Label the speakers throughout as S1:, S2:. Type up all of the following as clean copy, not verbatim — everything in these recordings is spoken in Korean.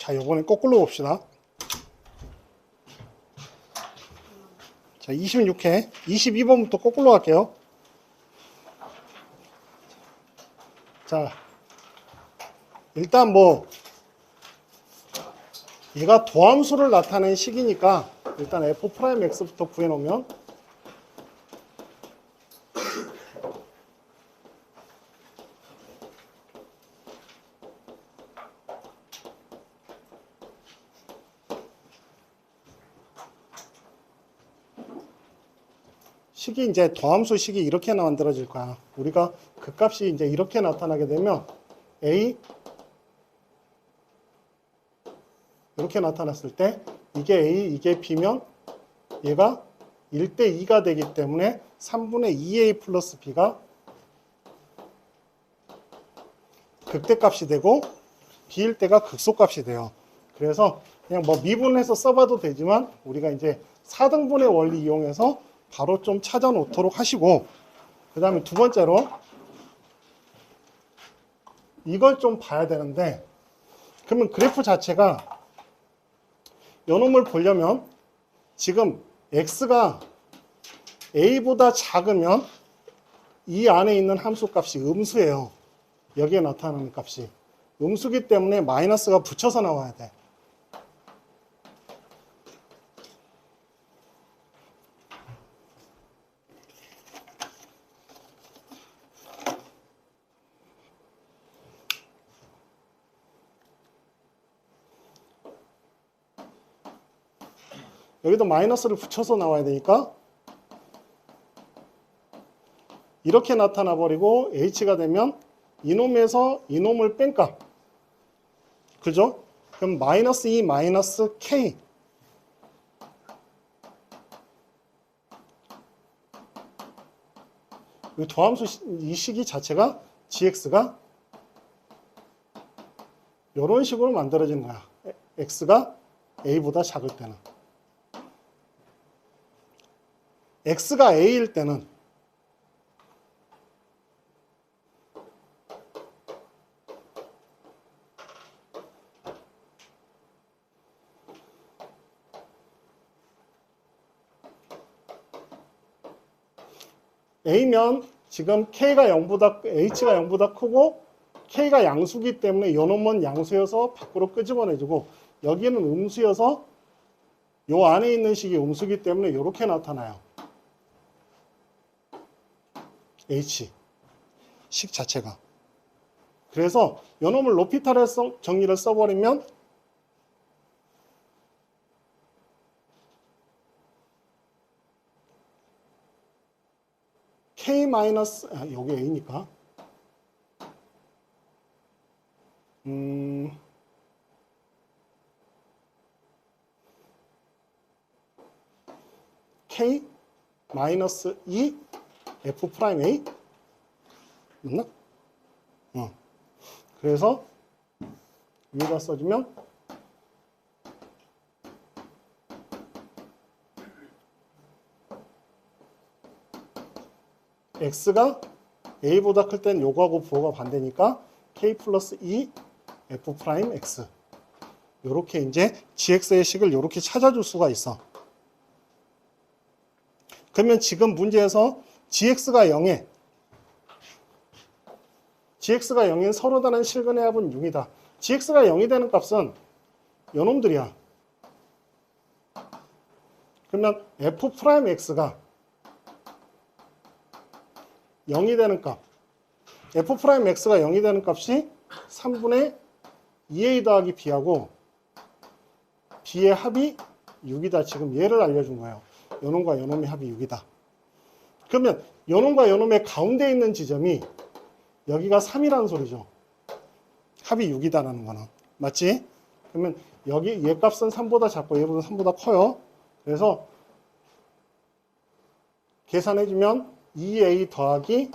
S1: 자, 요번엔 거꾸로 봅시다. 자, 26회 22번부터 거꾸로 갈게요. 자, 일단 뭐 얘가 도함수를 나타낸 식이니까 일단 f'x부터 구해놓으면 식이 이제 도함수 식이 이렇게 만들어질 거야. 우리가 그 값이 이제 이렇게 나타나게 되면 a 이렇게 나타났을 때 이게 a 이게 b면 얘가 1대 2가 되기 때문에 3분의 2a 플러스 b가 극대값이 되고 b일 때가 극소값이 돼요. 그래서 그냥 뭐 미분해서 써봐도 되지만 우리가 이제 4등분의 원리 이용해서 바로 좀 찾아 놓도록 하시고, 그 다음에 두 번째로 이걸 좀 봐야 되는데, 그러면 그래프 자체가 요놈을 보려면 지금 x가 a보다 작으면 이 안에 있는 함수 값이 음수예요. 여기에 나타나는 값이 음수기 때문에 마이너스가 붙여서 나와야 돼. 여기도 마이너스를 붙여서 나와야 되니까 이렇게 나타나 버리고 h가 되면 이놈에서 이놈을 뺀 값, 그죠? 그럼 마이너스 2 마이너스 k, 이 도함수 이 식이 자체가 gx가 이런 식으로 만들어지는 거야. x가 a보다 작을 때는. x가 a일 때는 a면 지금 k가 0보다 h가 0보다 크고 k가 양수기 때문에 요놈은 양수여서 밖으로 끄집어내주고 여기는 음수여서 요 안에 있는 식이 음수기 때문에 이렇게 나타나요. h 식 자체가. 그래서 요놈을 로피탈의 정리를 써버리면 k 마이너스 요게 a니까 k 마이너스 2 f 프라임 a 맞나? 그래서 위에다 써주면 x가 a보다 클 땐 요거하고 부호가 반대니까 k 플러스 2 f 프라임 x, 요렇게 이제 gx의 식을 요렇게 찾아줄 수가 있어. 그러면 지금 문제에서 gx가 0에 gx가 0인 서로 다른 실근의 합은 6이다. gx가 0이 되는 값은 요놈들이야. 그러면 f 프라임 x가 0이 되는 값, f 프라임 x가 0이 되는 값이 3분의 2a 더하기 b하고 b의 합이 6이다. 지금 얘를 알려준 거예요. 요놈과 요놈의 합이 6이다. 그러면 요놈과 요놈의 가운데 있는 지점이 여기가 3이라는 소리죠. 합이 6이다라는 거는. 맞지? 그러면 여기 얘 값은 3보다 작고 얘보다 3보다 커요. 그래서 계산해주면 2a 더하기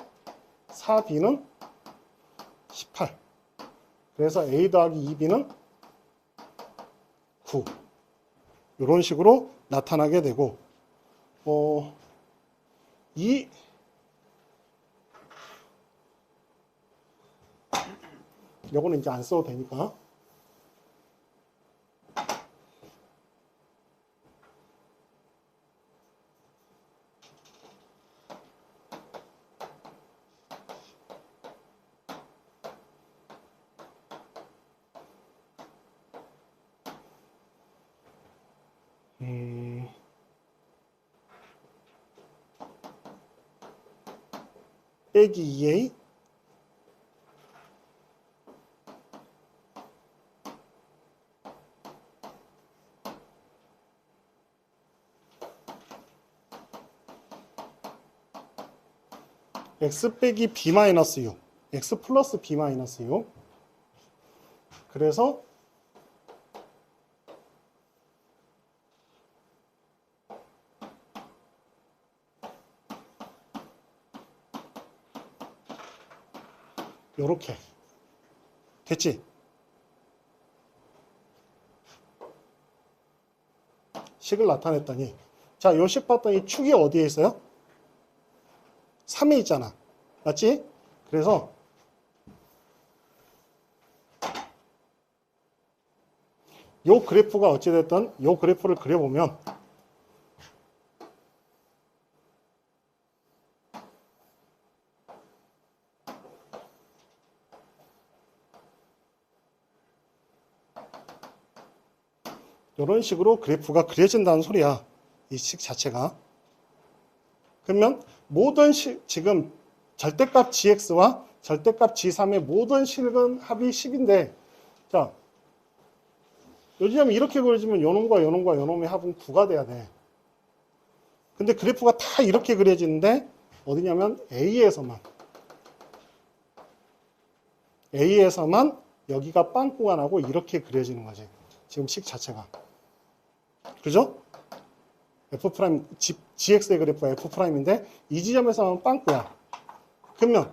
S1: 4b는 18. 그래서 a 더하기 2b는 9. 이런 식으로 나타나게 되고, 요거는 이제 안 써도 되니까. 빼기 2a x 빼기 b 마이너스 6 x 플러스 b 마이너스 6 그래서 요렇게 됐지? 식을 나타냈더니 자, 요 식 봤더니 축이 어디에 있어요? 3에 있잖아. 맞지? 그래서 요 그래프가 어찌됐든 요 그래프를 그려보면 이런 식으로 그래프가 그려진다는 소리야. 이 식 자체가. 그러면 모든 지금 절대값 gx와 절대값 g3의 모든 식은 합이 10인데 자, 요즘 이렇게 그려지면 요놈과 요놈과 요놈의 합은 9가 돼야 돼. 근데 그래프가 다 이렇게 그려지는데 어디냐면 A에서만 여기가 빵꾸가 나고 이렇게 그려지는 거지. 지금 식 자체가. 그죠? F' GX의 그래프가 F'인데 이 지점에서는 빵꾸야. 그러면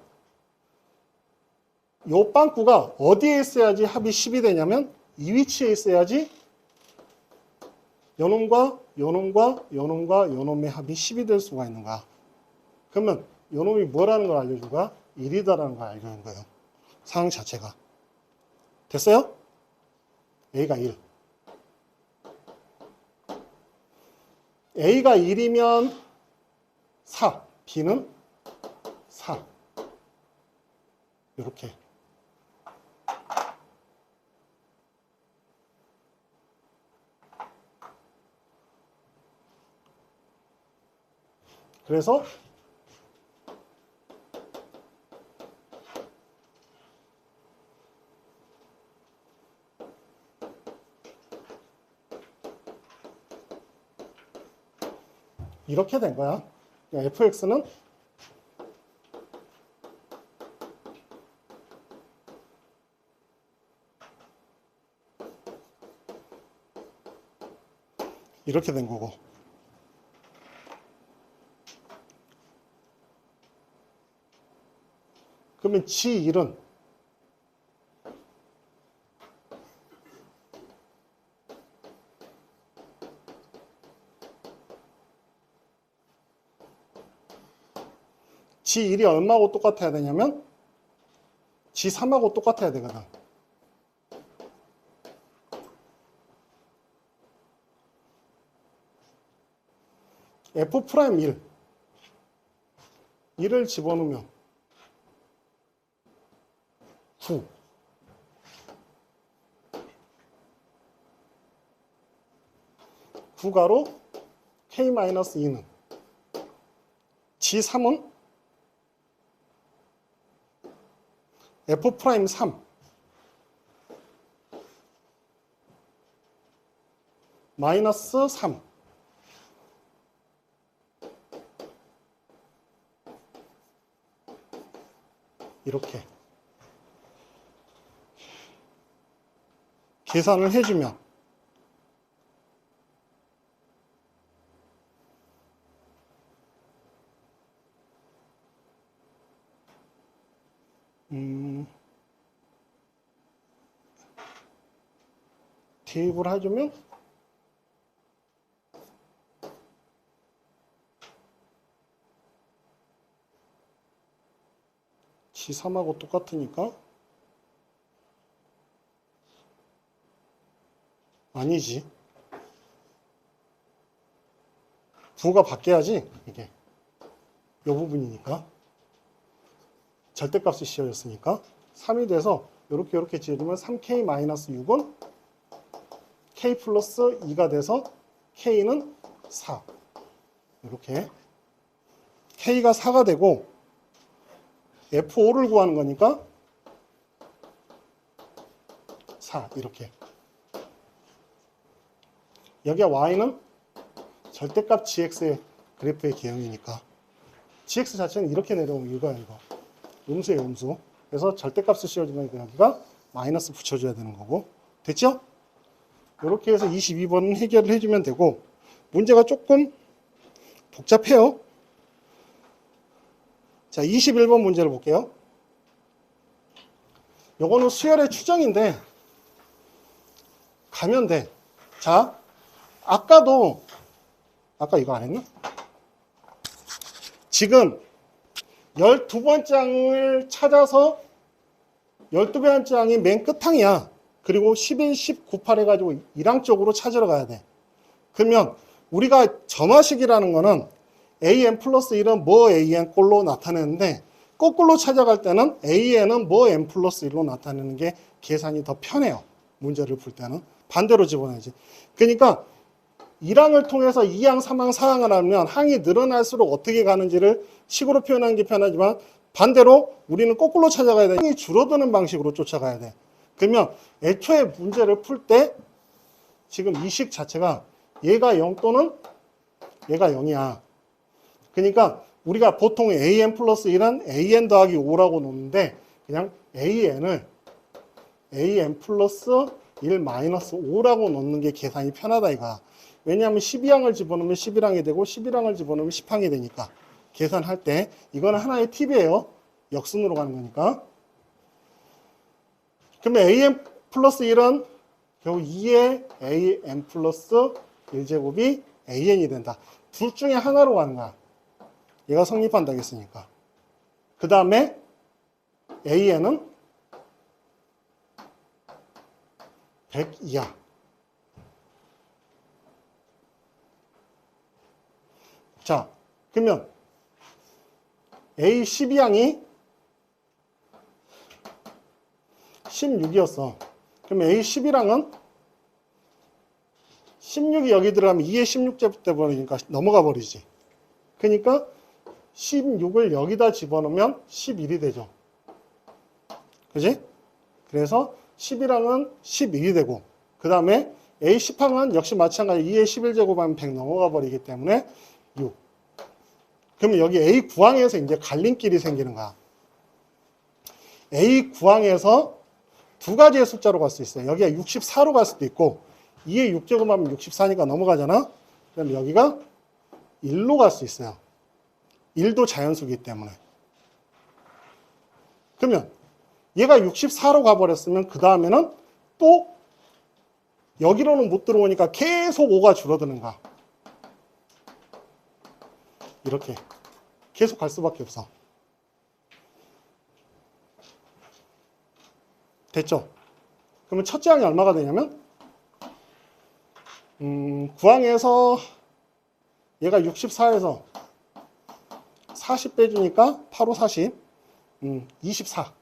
S1: 요 빵꾸가 어디에 있어야지 합이 10이 되냐면 이 위치에 있어야지 요놈과 요놈과 요놈과 요놈의 합이 10이 될 수가 있는 거야. 그러면 요놈이 뭐라는 걸 알려준 거야? 1이다라는 걸 알려준 거예요. 상황 자체가. 됐어요? A가 1. A가 1이면 4, B는 4. 이렇게. 그래서 이렇게 된 거야. fx는 이렇게 된 거고. 그러면 G1은 G1이 얼마하고 똑같아야 되냐면 G3하고 똑같아야 되거든. F'1 1을 집어넣으면 9 9가로 K-2는 G3은 F'3 마이너스 3 이렇게 계산을 해주면 대입을 해주면 G3하고 똑같으니까 아니지. 9가 바뀌어야지 이게 이 부분이니까 절대값이 씌워졌으니까 3이 돼서 이렇게 지어주면 3K-6은 K 플러스 2가 돼서 K는 4. 이렇게. K가 4가 되고, F5를 구하는 거니까 4. 이렇게. 여기가 Y는 절대값 GX의 그래프의 개형이니까. GX 자체는 이렇게 내려오면 이거야, 이거. 음수예요, 음수. 그래서 절대값을 씌워준 거니까 여기가 마이너스 붙여줘야 되는 거고. 됐죠? 이렇게 해서 22번은 해결을 해주면 되고, 문제가 조금 복잡해요. 자, 21번 문제를 볼게요. 요거는 수열의 추정인데, 가면 돼. 자, 아까 이거 안 했나? 지금 12번장을 찾아서 12번장이 맨 끝항이야. 그리고 11, 10, 9, 8 해가지고 1항 쪽으로 찾으러 가야 돼. 그러면 우리가 점화식이라는 거는 AN 플러스 1은 뭐 AN 꼴로 나타내는데, 거꾸로 찾아갈 때는 AN은 뭐 N 플러스 1로 나타내는 게 계산이 더 편해요. 문제를 풀 때는. 반대로 집어넣어야지. 그러니까 1항을 통해서 2항, 3항, 4항을 하면 항이 늘어날수록 어떻게 가는지를 식으로 표현하는 게 편하지만, 반대로 우리는 거꾸로 찾아가야 돼. 항이 줄어드는 방식으로 쫓아가야 돼. 그러면 애초에 문제를 풀 때 지금 이 식 자체가 얘가 0 또는 얘가 0이야. 그러니까 우리가 보통 AN 플러스 1은 AN 더하기 5라고 놓는데, 그냥 AN을 AN 플러스 1 마이너스 5라고 놓는 게 계산이 편하다 이거야. 왜냐하면 12항을 집어넣으면 11항이 되고 11항을 집어넣으면 10항이 되니까 계산할 때 이거는 하나의 팁이에요. 역순으로 가는 거니까. 그러면 AN 플러스 1은 결국 2의 AN 플러스 1제곱이 AN이 된다. 둘 중에 하나로 가는 거야. 얘가 성립한다고 했으니까. 그 다음에 AN은 100이야. 자, 그러면 A12항이 16이었어. 그러면 A11항은 16이 여기 들어가면 2의 16제곱 돼버리니까 넘어가 버리지. 그러니까 16을 여기다 집어넣으면 11이 되죠. 그지? 그래서 11항은 11이 되고, 그 다음에 A10항은 역시 마찬가지 2의 11제곱하면 100 넘어가 버리기 때문에 6. 그러면 여기 A9항에서 이제 갈림길이 생기는 거야. A9항에서 두 가지의 숫자로 갈 수 있어요. 여기가 64로 갈 수도 있고, 2의 6제곱하면 64니까 넘어가잖아. 그럼 여기가 1로 갈 수 있어요. 1도 자연수이기 때문에. 그러면 얘가 64로 가버렸으면 그 다음에는 또 여기로는 못 들어오니까 계속 5가 줄어드는 거야. 이렇게 계속 갈 수밖에 없어. 됐죠? 그러면 첫째 항이 얼마가 되냐면 9항에서 얘가 64에서 40 빼주니까 8, 5, 40 24.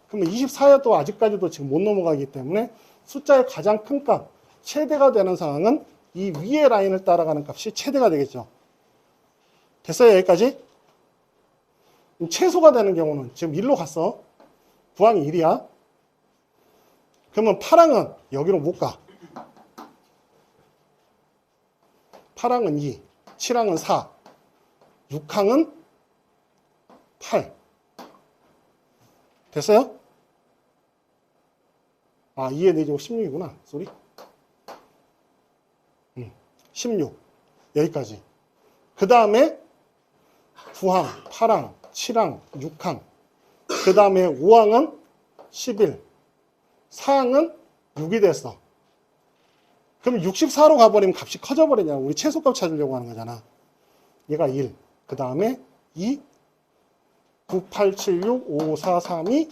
S1: 그러면 24야 또 아직까지도 지금 못 넘어가기 때문에 숫자의 가장 큰 값, 최대가 되는 상황은 이 위의 라인을 따라가는 값이 최대가 되겠죠. 됐어요? 여기까지? 최소가 되는 경우는 지금 1로 갔어. 9항이 1이야. 그러면 8항은 여기로 못 가. 8항은 2, 7항은 4, 6항은 8. 됐어요? 아, 2의 4제곱 16이구나. 쏘리. 16. 여기까지. 그 다음에 9항, 8항, 7항, 6항. 그 다음에 5항은 11. 4항은 6이 됐어. 그럼 64로 가버리면 값이 커져버리냐. 우리 최소값 찾으려고 하는 거잖아. 얘가 1. 그 다음에 2, 9, 8, 7, 6, 5, 4, 3, 2,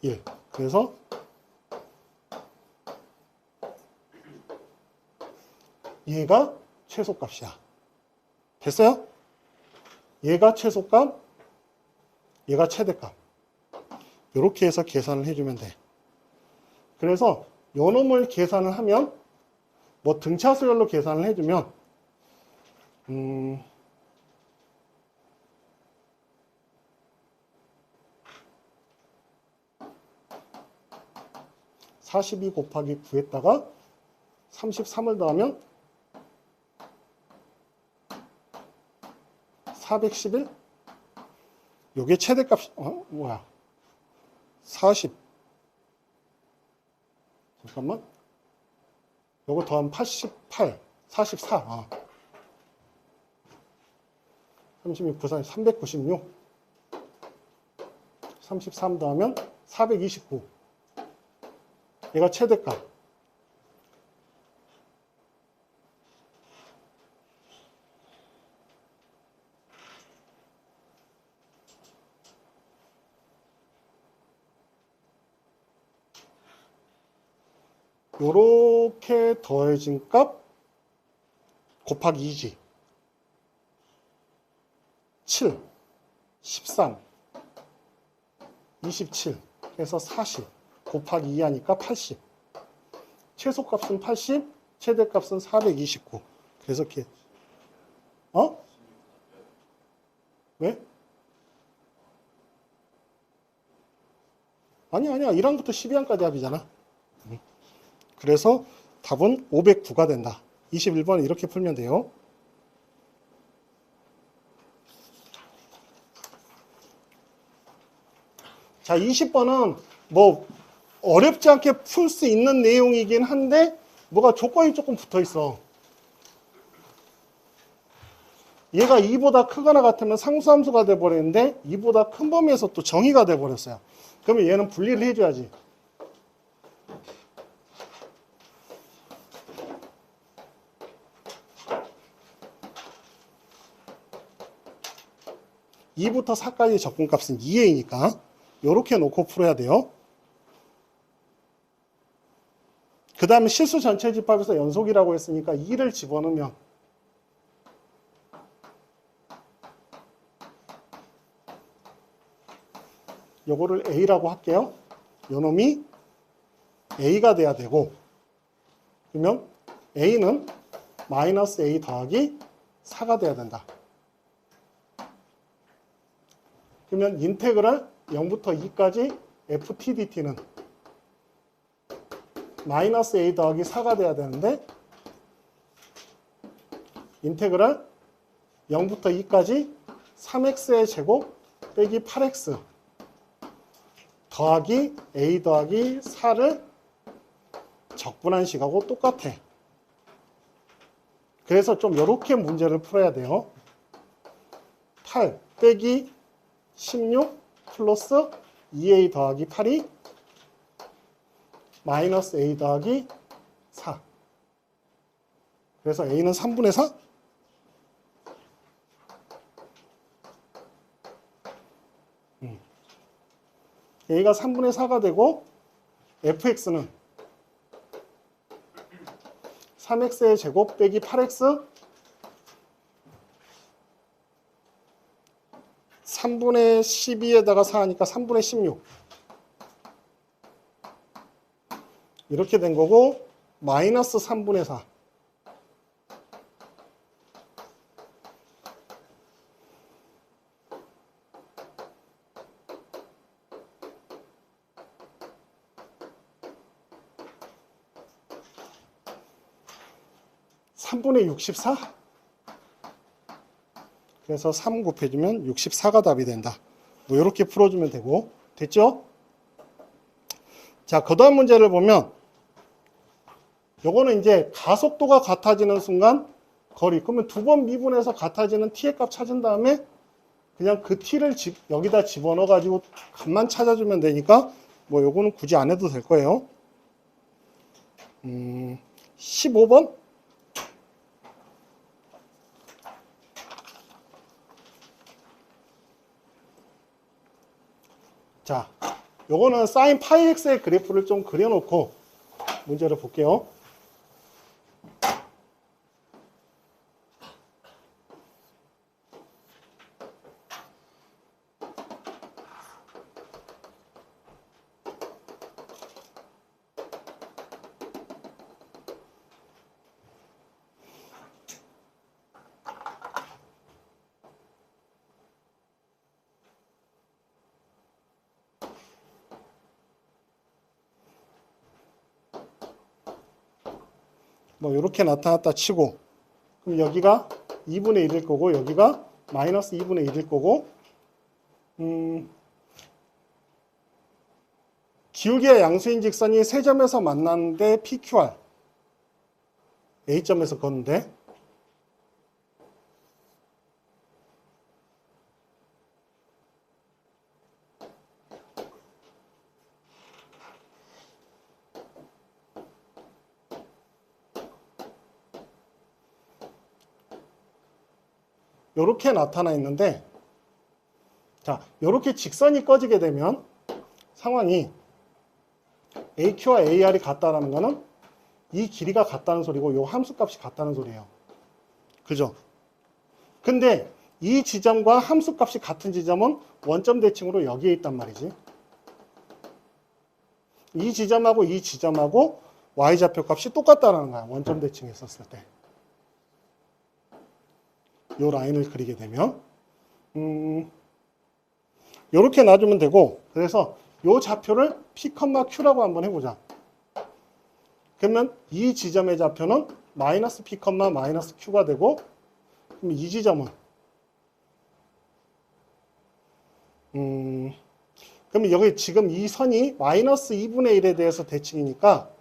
S1: 1. 그래서 얘가 최소값이야. 됐어요? 얘가 최소값, 얘가 최대값. 이렇게 해서 계산을 해주면 돼. 그래서 요 놈을 계산을 하면 뭐 등차수열로 계산을 해주면 42 곱하기 9에다가 33을 더하면 411? 요게 최대값, 뭐야. 40. 잠깐만. 요거 더하면 88, 44. 36, 94, 396. 33 더하면 429. 얘가 최대값. 요렇게 더해진 값 곱하기 2지. 7, 13, 27 해서 40 곱하기 2 하니까 80. 최소값은 80, 최대값은 429. 그래서 이렇게 왜? 아니야. 1항부터 12항까지 합이잖아. 그래서 답은 509가 된다. 21번 이렇게 풀면 돼요. 자, 20번은 뭐 어렵지 않게 풀 수 있는 내용이긴 한데 뭐가 조건이 조금 붙어 있어. 얘가 2보다 크거나 같으면 상수함수가 돼버리는데 2보다 큰 범위에서 또 정의가 돼버렸어요. 그러면 얘는 분리를 해줘야지. (2부터 4까지) 적분값은 2a니까 이렇게 놓고 풀어야 돼요. 그 다음에 실수 전체 집합에서 연속이라고 했으니까 2를 집어넣으면 요거를 a라고 할게요. 요놈이 a가 돼야 되고, 그러면 a는 마이너스 a 더하기 4가 돼야 된다. 그러면 인테그랄 0부터 2까지 ftdt는 마이너스 a 더하기 4가 돼야 되는데 인테그랄 0부터 2까지 3x의 제곱 빼기 8x 더하기 a 더하기 4를 적분한 식하고 똑같아. 그래서 좀 이렇게 문제를 풀어야 돼요. 8 빼기 16 플러스 2a 더하기 8이 마이너스 a 더하기 4. 그래서 a는 3분의 4? a가 3분의 4가 되고 fx는 3x의 제곱 빼기 8x 3분의 12에다가 4하니까 3분의 16 이렇게 된 거고 마이너스 3분의 4 3분의 64? 그래서 3 곱해주면 64가 답이 된다. 뭐 이렇게 풀어주면 되고 됐죠? 자, 그 다음 문제를 보면 요거는 이제 가속도가 같아지는 순간 거리, 그러면 두 번 미분해서 같아지는 t의 값 찾은 다음에 그냥 그 t를 여기다 집어넣어 가지고 값만 찾아주면 되니까 뭐 요거는 굳이 안 해도 될 거예요. 15번? 자, 요거는 사인 파이 x의 그래프를 좀 그려놓고 문제를 볼게요. 뭐 이렇게 나타났다 치고, 그럼 여기가 2분의 1일 거고 여기가 마이너스 2분의 1일 거고, 기울기의 양수인 직선이 세 점에서 만났는데 PQR A점에서 걷는데, 이렇게 나타나 있는데, 자, 이렇게 직선이 꺼지게 되면 상황이 AQ와 AR이 같다라는 거는 이 길이가 같다는 소리고 이 함수값이 같다는 소리예요. 그죠? 근데 이 지점과 함수값이 같은 지점은 원점 대칭으로 여기에 있단 말이지. 이 지점하고 이 지점하고 y좌표값이 똑같다는 거야. 원점 대칭했었을 때. 이 라인을 그리게 되면 이렇게 놔주면 되고, 그래서 이 좌표를 P, Q라고 한번 해보자. 그러면 이 지점의 좌표는 마이너스 P, 마이너스 Q가 되고, 그럼 이 지점은 그러면 여기 지금 이 선이 마이너스 2분의 1에 대해서 대칭이니까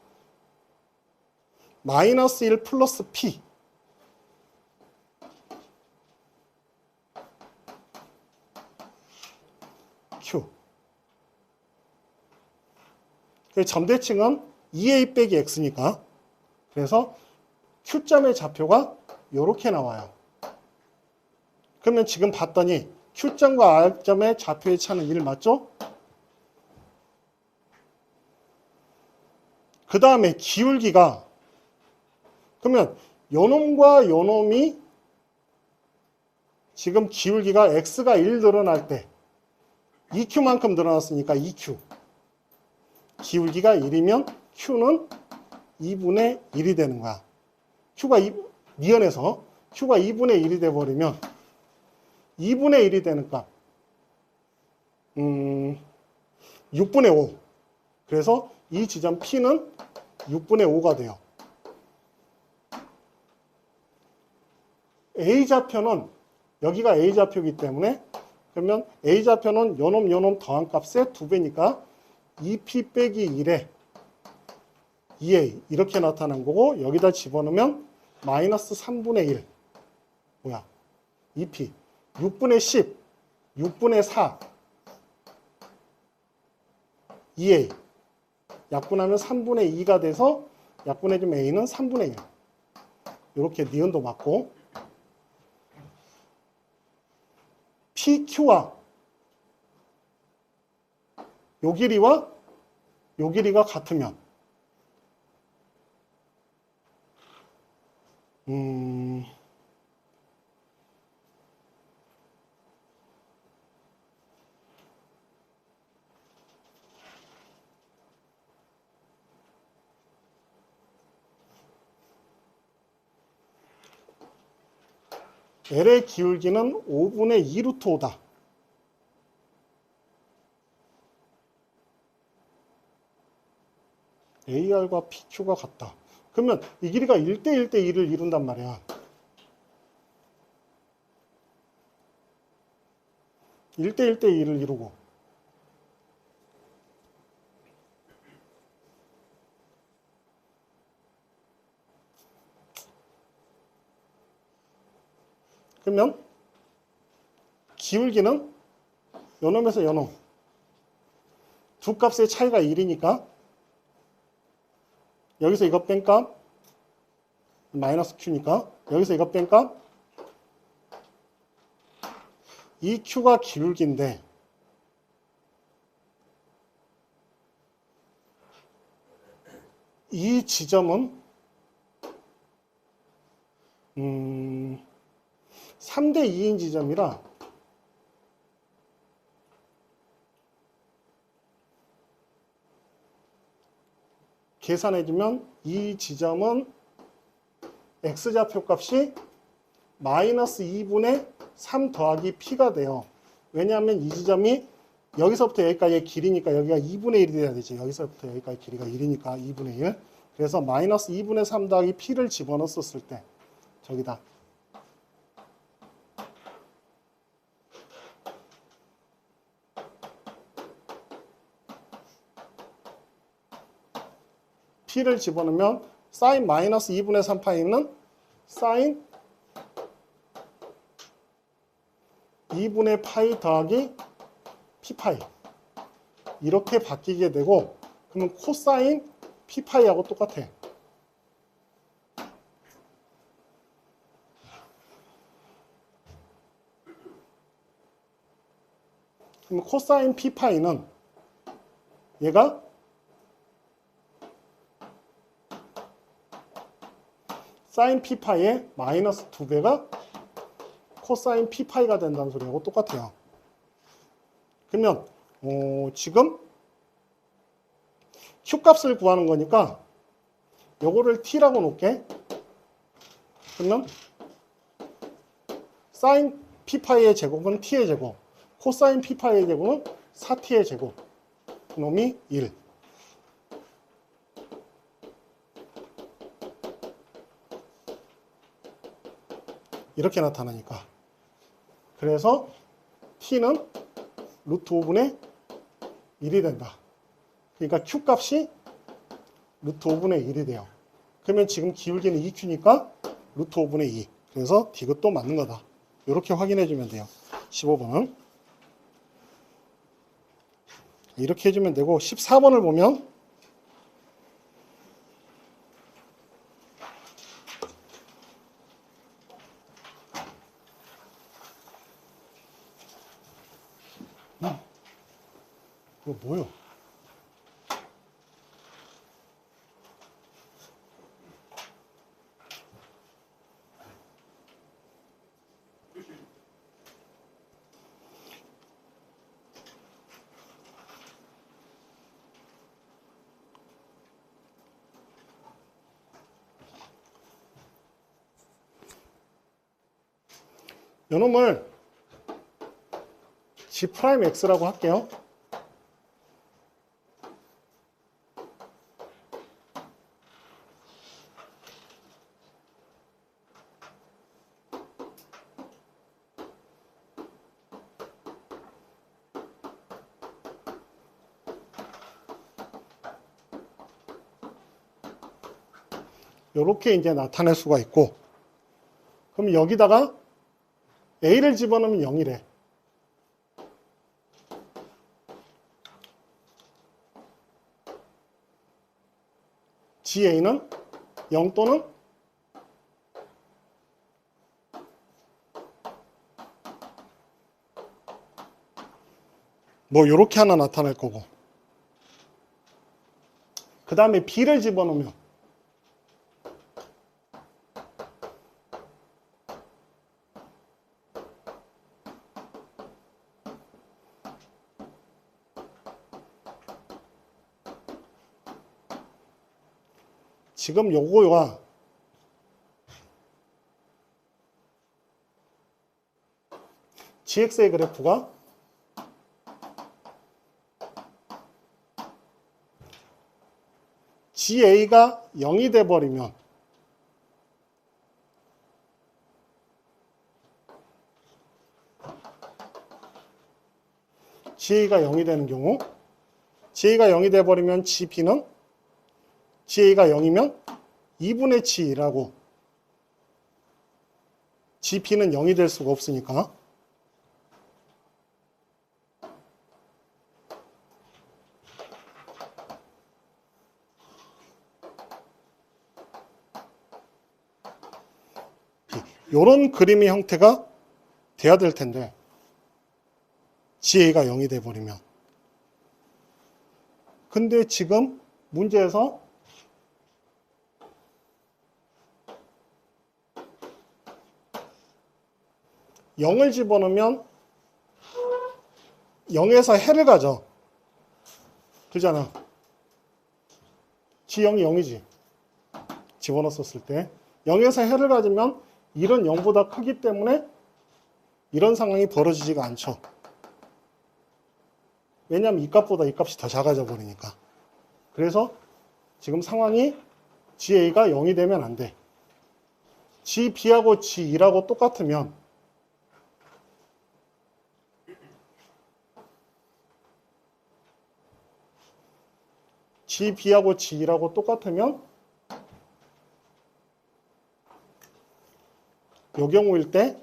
S1: 마이너스 1 플러스 P Q. 점대칭은 2A 빼기 X니까. 그래서 Q점의 좌표가 이렇게 나와요. 그러면 지금 봤더니 Q점과 R점의 좌표의 차는 1 맞죠? 그 다음에 기울기가, 그러면 요놈과 요놈이 지금 기울기가 X가 1 늘어날 때 2Q만큼 늘어났으니까 2Q. 기울기가 1이면 Q는 2분의 1이 되는 거야. Q가 니은에서 Q가 2분의 1이 돼버리면 2분의 1이 되는 값 6분의 5. 그래서 이 지점 P는 6분의 5가 돼요. A좌표는 여기가 A좌표이기 때문에, 그러면 A좌표는 요놈 더한 값의 2배니까 2P 빼기 1에 2A 이렇게 나타난 거고, 여기다 집어넣으면 마이너스 3분의 1 뭐야 2P 6분의 10 6분의 4 2A 약분하면 3분의 2가 돼서 약분해주면 A는 3분의 1 이렇게 니은도 맞고, PQ와 요 길이와 요 길이가 같으면 L의 기울기는 5분의 2 루트 5다. AR과 PQ가 같다. 그러면 이 길이가 1대 1대 2를 이룬단 말이야. 1대 1대 2를 이루고, 그러면 기울기는 요놈에서 요놈 두 값의 차이가 1이니까 여기서 이거 뺀 값 마이너스 Q니까 여기서 이거 뺀 값 이 Q가 기울기인데, 이 지점은 3대 2인 지점이라 계산해주면 이 지점은 X좌표 값이 마이너스 2분의 3 더하기 P가 돼요. 왜냐하면 이 지점이 여기서부터 여기까지의 길이니까 여기가 2분의 1이 돼야 되지. 여기서부터 여기까지 길이가 1이니까 2분의 1. 그래서 마이너스 2분의 3 더하기 P를 집어넣었을 때 저기다. P를 집어넣으면 사인 마이너스 2분의 3파이는 사인 2분의 파이 더하기 P파이 이렇게 바뀌게 되고 그러면 코사인 P파이하고 똑같아. 그럼 코사인 P파이는 얘가 사인 P파이의 마이너스 2배가 코사인 P파이가 된다는 소리하고 똑같아요. 그러면 지금 Q값을 구하는 거니까 요거를 T라고 놓을게. 그러면 사인 P파이의 제곱은 T의 제곱, 코사인 P파이의 제곱은 4T의 제곱, 그놈이 1. 이렇게 나타나니까. 그래서 T는 루트 5분의 1이 된다. 그러니까 Q값이 루트 5분의 1이 돼요. 그러면 지금 기울기는 2Q니까 루트 5분의 2. 그래서 디귿도 맞는 거다. 이렇게 확인해 주면 돼요. 15번은. 이렇게 해주면 되고 14번을 보면 이거 뭐요? 요놈을 G'X라고 할게요. 요렇게 이제 나타낼 수가 있고, 그럼 여기다가 A를 집어넣으면 0이래. GA는 0 또는 뭐 요렇게 하나 나타낼 거고, 그 다음에 B를 집어넣으면 지금 요거와 GX의 그래프가 GA가 0이 돼버리면 GA가 0이 되는 경우 GA가 0이 돼버리면 GP는 GA가 0이면 2분의 G라고 GP는 0이 될 수가 없으니까 이런 그림의 형태가 돼야 될 텐데 GA가 0이 돼버리면 근데 지금 문제에서 영을 집어넣으면 0에서 해를 가져. 그잖아. G0이 0이지. 집어넣었을 때. 0에서 해를 가지면 1은 0보다 크기 때문에 이런 상황이 벌어지지가 않죠. 왜냐하면 이 값보다 이 값이 더 작아져 버리니까. 그래서 지금 상황이 GA가 0이 되면 안 돼. GB하고 G2라고 똑같으면 GB하고 G2라고 똑같으면 요 경우일 때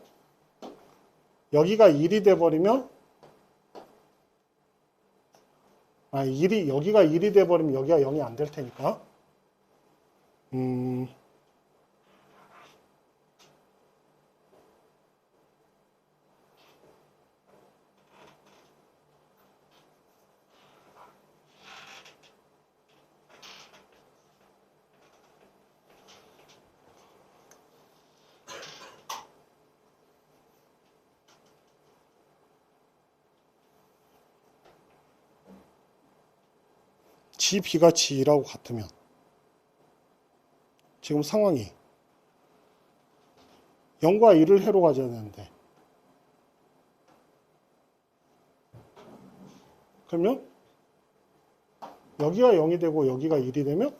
S1: 여기가 1이 돼버리면 여기가 1이 돼버리면 여기가 0이 안 될 테니까 GB가 G2라고 같으면 지금 상황이 0과 1을 해로 가져야 되는데 그러면 여기가 0이 되고 여기가 1이 되면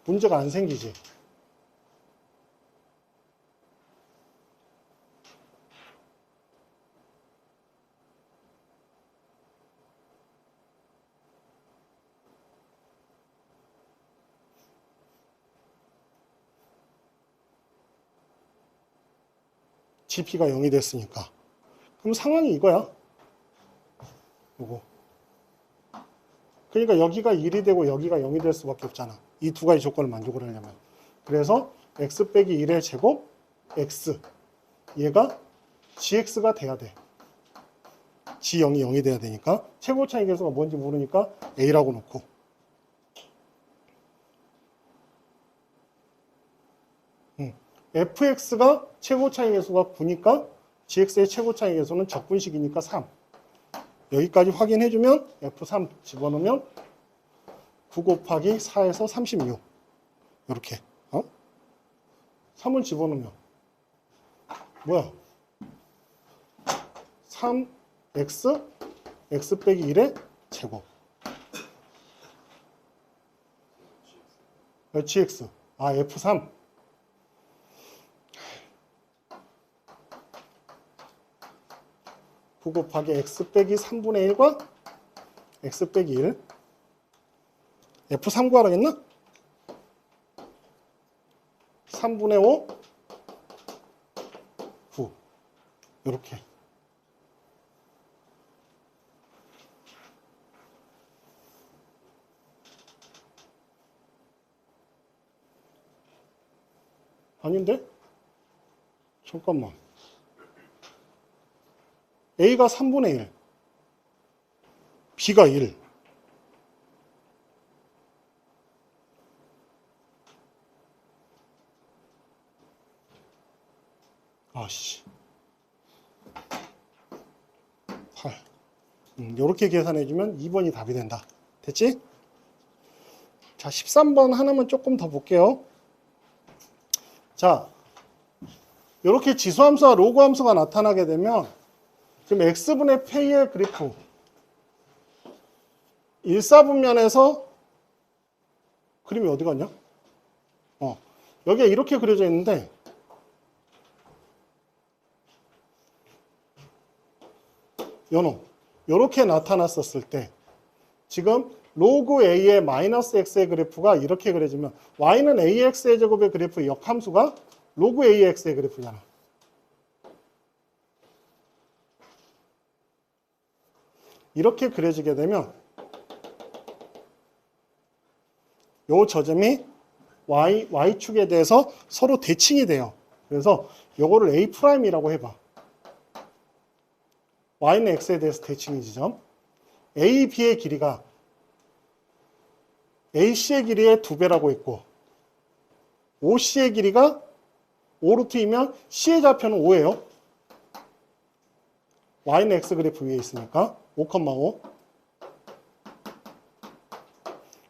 S1: 문제가 안 생기지. GP가 0이 됐으니까. 그럼 상황이 이거야. 요거. 그러니까 여기가 1이 되고 여기가 0이 될 수밖에 없잖아. 이 두 가지 조건을 만족을 하려면. 그래서 x 빼기 1의 제곱 x. 얘가 gx가 돼야 돼. g0이 0이 돼야 되니까. 최고 차이 계수가 뭔지 모르니까 a라고 놓고. fx가 최고 차이 계수가 9니까 gx의 최고 차이 계수는 적분식이니까 3. 여기까지 확인해주면 f3 집어넣으면 9 곱하기 4에서 36. 이렇게. 3을 집어넣으면 뭐야? 3x x 빼기 1의 제곱. gx. f3. (9) 곱하기 x 빼기 3분의 1과 x 빼기 1 f3 구하라겠나? 3분의 5 9 이렇게 아닌데? 잠깐만 A가 3분의 1, B가 1. 아씨. 8. 이렇게 계산해주면 2번이 답이 된다. 됐지? 자, 13번 하나만 조금 더 볼게요. 자, 이렇게 지수함수와 로그함수가 나타나게 되면 지금 x분의 p의 그래프 1사분면에서 그림이 어디 갔냐? 여기가 이렇게 그려져 있는데 요놈 이렇게 나타났었을 때 지금 로그 a의 마이너스 x의 그래프가 이렇게 그려지면 y는 ax의 제곱의 그래프의 역함수가 로그 ax의 그래프잖아. 이렇게 그려지게 되면 요 저점이 y축에 대해서 서로 대칭이 돼요. 그래서 요거를 A'이라고 해봐. y는 x에 대해서 대칭이 지점. A, B의 길이가 AC의 길이의 2배라고 했고 OC의 길이가 5루트이면 C의 좌표는 5예요. y는 x 그래프 위에 있으니까 5,5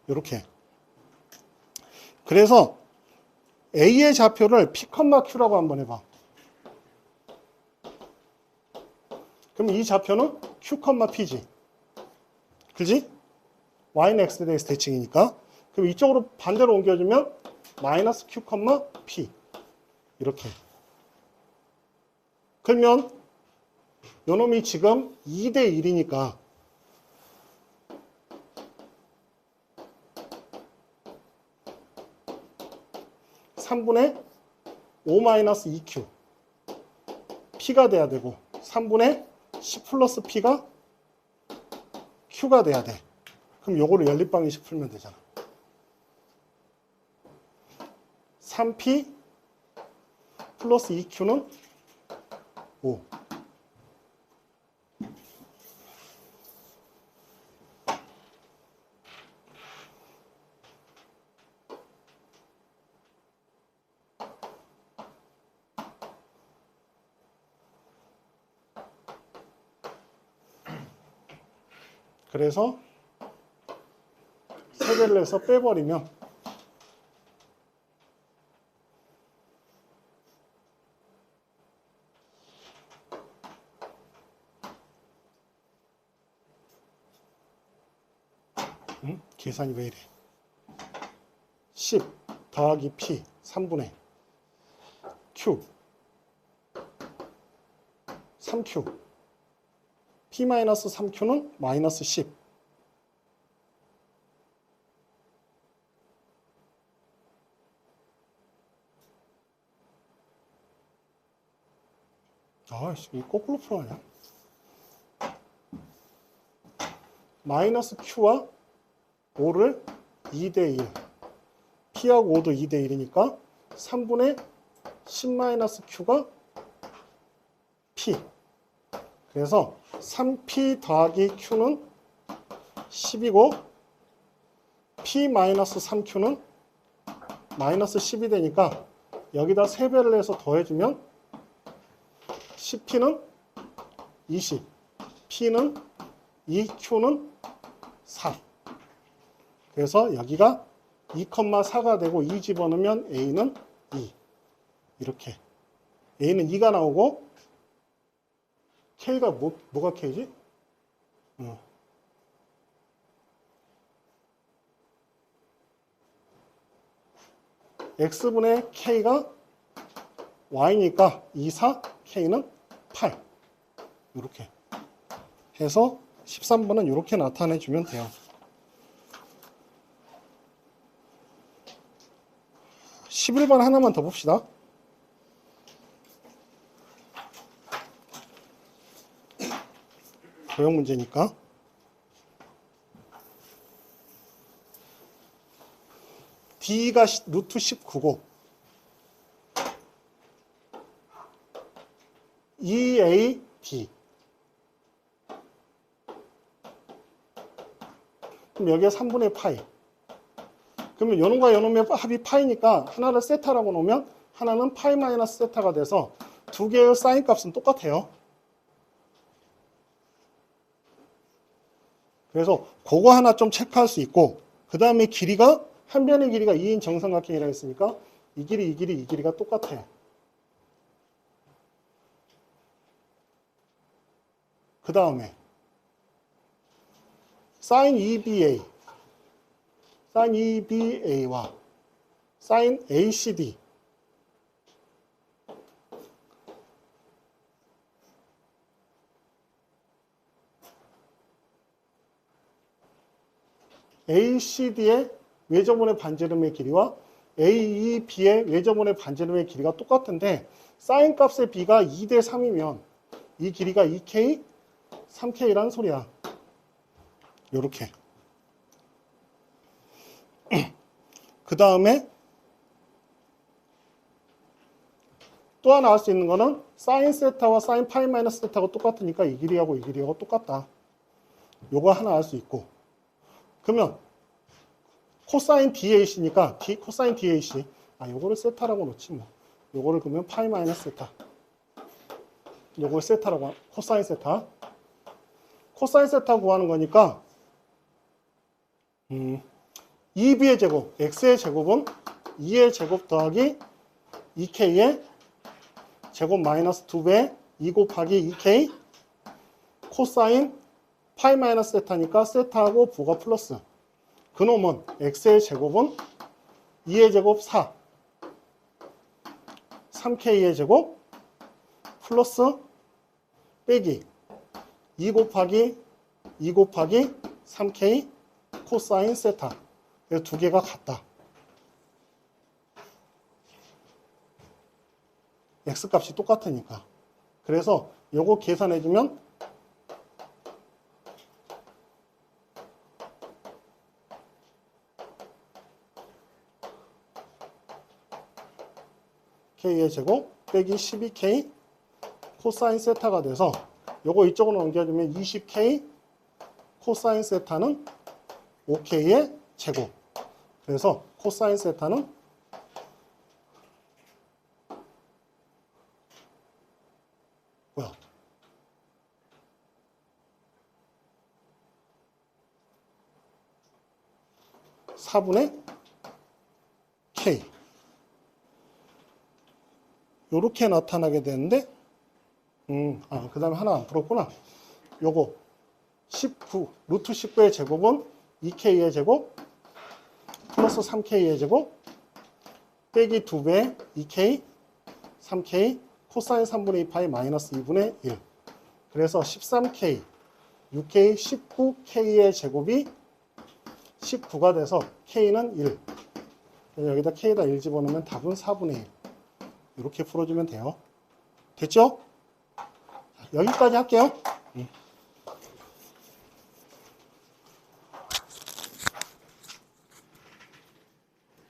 S1: 이렇게. 그래서 A의 좌표를 P,Q라고 한번 해봐. 그럼 이 좌표는 Q,P지. 그지? y는 x에 대해서 대칭이니까. 그럼 이쪽으로 반대로 옮겨주면 마이너스 q, p 이렇게. 그러면 요놈이 지금 2대 1이니까 3분의 5 마이너스 2q p가 돼야 되고 3분의 10 플러스 p가 q가 돼야 돼. 그럼 요거를 연립방정식 풀면 되잖아. 3p 플러스 2q는 5. 그래서 세배를 해서 빼버리면 계산이 왜 이래? 10 더하기 p 3분의 q 3q p 마이너스 3q는 마이너스 10. 아이씨, 이거 거꾸로 풀어야 마이너스 q와 5를 2대 1. p하고 5도 2대 1이니까 3분의 10 마이너스 q가 p. 그래서 3p 더하기 q는 10이고 p 마이너스 3q는 마이너스 10이 되니까 여기다 3배를 해서 더해주면 10p는 20, p는 2, q는 4. 그래서 여기가 2,4가 되고 2 집어넣으면 a는 2. 이렇게. a는 2가 나오고 k가 뭐가 k지? x분의 k가 y니까 2, 4, k는 8. 이렇게 해서 13번은 이렇게 나타내주면 돼요. 11번 하나만 더 봅시다. 도형 문제니까. d가 루트 19고 2ad. 그럼 여기가 3분의 파이. 그러면 요놈과 요놈의 합이 파이니까 하나를 세타라고 놓으면 하나는 파이 마이너스 세타가 돼서 두 개의 사인 값은 똑같아요. 그래서 그거 하나 좀 체크할 수 있고, 그 다음에 길이가 한 변의 길이가 2인 정삼각형이라고 했으니까 이 길이, 이 길이, 이 길이가 똑같아요. 그 다음에 sin EBA, sin EBA와 sin ACD ACD의 외접원의 반지름의 길이와 AEB의 외접원의 반지름의 길이가 똑같은데 사인 값의 b가 2대 3이면 이 길이가 2K, 3K라는 소리야. 요렇게. 그 다음에 또 하나 알 수 있는 거는 사인 세타와 사인 파이 마이너스 세타가 똑같으니까 이 길이하고 이 길이하고 똑같다. 요거 하나 알 수 있고. 그러면 코사인 DAC니까 코사인 DAC. 요거를 세타라고 놓지 뭐. 요거를 그러면 파이 마이너스 세타. 요걸 세타라고, 코사인 세타. 코사인 세타 구하는 거니까 2b의 제곱, x의 제곱은 2의 제곱 더하기 2k의 제곱 마이너스 2배 2 곱하기 2k 코사인 파이 마이너스 세타니까 세타하고 부가 플러스 그놈은 x의 제곱은 2의 제곱 4, 3k의 제곱 플러스 빼기 2 곱하기 3k 코사인 세타. 이 두 개가 같다. x 값이 똑같으니까. 그래서 요거 계산해주면 k의 제곱 빼기 12k 코사인 세타가 돼서 요거 이쪽으로 넘겨주면 20k 코사인 세타는 5k의 제곱. 그래서 코사인 세타는 뭐야? 4분의 k. 요렇게 나타나게 되는데, 그 다음에 하나 안 풀었구나. 요거 19, 루트 19의 제곱은 2k의 제곱 플러스 3k의 제곱 빼기 2배 2k 3k 코사인 3분의 2 파이 마이너스 2분의 1. 그래서 13k 6k 19k의 제곱이 19가 돼서 k는 1. 여기다 k에다 1 집어넣으면 답은 4분의 1. 이렇게 풀어주면 돼요. 됐죠? 여기까지 할게요.